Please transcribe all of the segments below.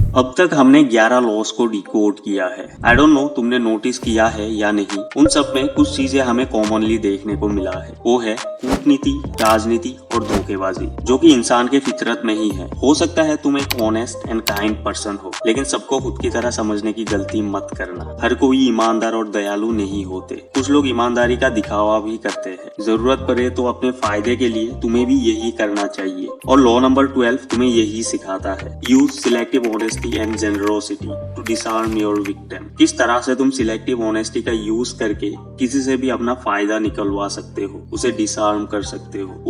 अब तक हमने 11 लॉस को डिकोड किया है। आई डोंट नो तुमने नोटिस किया है या नहीं। उन सब में कुछ चीजें हमें कॉमनली देखने को मिला है। वो है कूटनीति, राजनीति और धोखेबाजी, जो कि इंसान के फितरत में ही है। हो सकता है तुम एक ऑनेस्ट एंड काइंड पर्सन हो, लेकिन सबको खुद की तरह समझने की गलती मत करना। हर कोई ईमानदार और दयालु नहीं होते। कुछ लोग ईमानदारी का दिखावा भी करते हैं। जरूरत पड़े तो अपने फायदे के लिए तुम्हें भी यही करना चाहिए। और लॉ नंबर 12 तुम्हें यही सिखाता है, use selective honesty and generosity to disarm your victim. किस तरह से तुम सिलेक्टिव ऑनेस्टी का यूज करके किसी से भी अपना फायदा निकलवा सकते हो, उसे डिसआर्म कर सकते हो।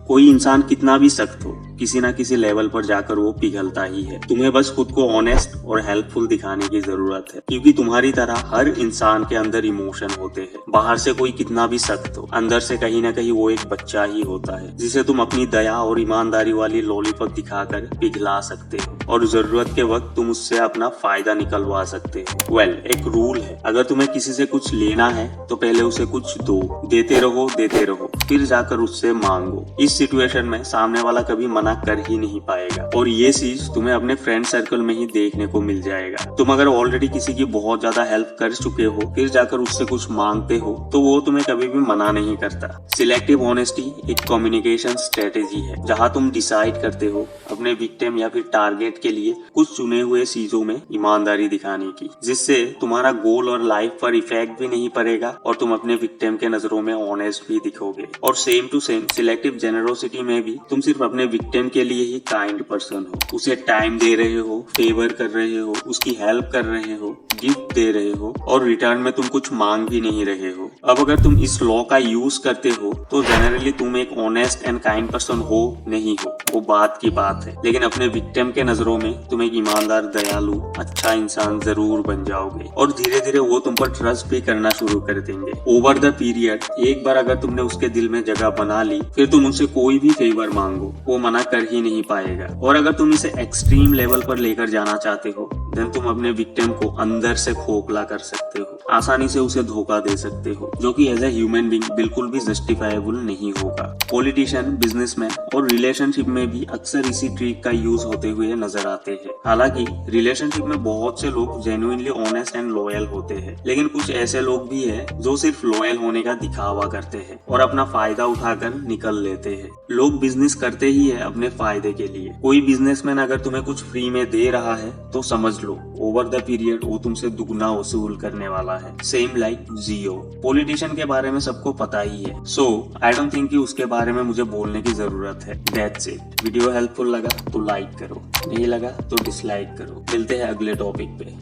कोई इंसान कितना भी सख्त हो, किसी ना किसी लेवल पर जाकर वो पिघलता ही है। तुम्हें बस खुद को ऑनेस्ट और हेल्पफुल दिखाने की जरूरत है, क्योंकि तुम्हारी तरह हर इंसान के अंदर इमोशन होते हैं। बाहर से कोई कितना भी सख्त हो, अंदर से कहीं ना कहीं वो एक बच्चा ही होता है, जिसे तुम अपनी दया और ईमानदारी वाली लॉलीपॉप दिखाकर पिघला सकते हो, और जरूरत के वक्त तुम उससे अपना फायदा निकलवा सकते हो। एक रूल है, अगर तुम्हें किसी से कुछ लेना है तो पहले उसे कुछ दो, देते रहो, फिर जाकर उससे मांगो। इस सिचुएशन में सामने वाला कभी मना कर ही नहीं पाएगा, और ये चीज तुम्हें अपने फ्रेंड सर्कल में ही देखने को मिल जाएगा। तुम अगर ऑलरेडी किसी की बहुत ज्यादा हेल्प कर चुके हो, फिर जाकर उससे कुछ मांगते हो, तो वो तुम्हें कभी भी मना नहीं करता। सिलेक्टिव ऑनेस्टी एक कम्युनिकेशन स्ट्रेटेजी है, जहाँ तुम डिसाइड करते हो अपने विक्टिम या फिर टारगेट के लिए कुछ चुने हुए चीजों में ईमानदारी दिखाने की, जिससे तुम्हारा गोल और लाइफ पर इफेक्ट भी नहीं पड़ेगा, और तुम अपने विक्टिम के नजरों में ऑनेस्ट भी दिखोगे। और same to same selective generosity में भी तुम सिर्फ अपने विक्टिम के लिए ही काइंड पर्सन हो। उसे टाइम दे रहे हो, फेवर कर रहे हो, उसकी हेल्प कर रहे हो, गिफ्ट दे रहे हो, और रिटर्न में तुम कुछ मांग भी नहीं रहे हो। अब अगर तुम इस लॉ का यूज करते हो तो जनरली तुम एक ऑनेस्ट एंड काइंड पर्सन हो नहीं हो, वो बात की बात है, लेकिन अपने विक्टिम के नजरों में तुम एक ईमानदार, दयालु, अच्छा इंसान जरूर बन जाओगे, और धीरे धीरे वो तुम पर ट्रस्ट भी करना शुरू कर देंगे। ओवर द पीरियड एक बार अगर तुमने उसके दिल में जगह बना ली, फिर तुम उनसे कोई भी फेवर मांगो, वो मना कर ही नहीं पाएगा। और अगर तुम इसे एक्सट्रीम लेवल पर लेकर जाना चाहते हो, देन तुम अपने विक्टिम को अंदर से खोखला कर सकते हो, आसानी से उसे धोखा दे सकते हो, जो कि एज ए ह्यूमन बीइंग बिल्कुल भी जस्टिफाइबल नहीं होगा। पॉलिटिशियन, बिजनेसमैन और रिलेशनशिप में भी अक्सर इसी ट्रिक का यूज होते हुए नजर आते हैं। हालांकि रिलेशनशिप में बहुत से लोग जेन्युइनली ऑनेस्ट एंड लॉयल होते हैं, लेकिन कुछ ऐसे लोग भी हैं जो सिर्फ लॉयल होने का दिखावा करते हैं और अपना फायदा उठाकर निकल लेते हैं। लोग बिजनेस करते ही है अपने फायदे के लिए। कोई बिजनेसमैन अगर तुम्हें कुछ फ्री में दे रहा है तो समझ लो ओवर द पीरियड वो तुमसे दुगना वसूल करने वाला है। सेम लाइक जियो। पॉलिटिशियन के बारे में सबको पता ही है, सो आई डोंट थिंक कि उसके बारे में मुझे बोलने की जरूरत है। That's it. वीडियो हेल्पफुल लगा तो लाइक करो, नहीं लगा तो डिसलाइक करो। मिलते हैं अगले टॉपिक पे।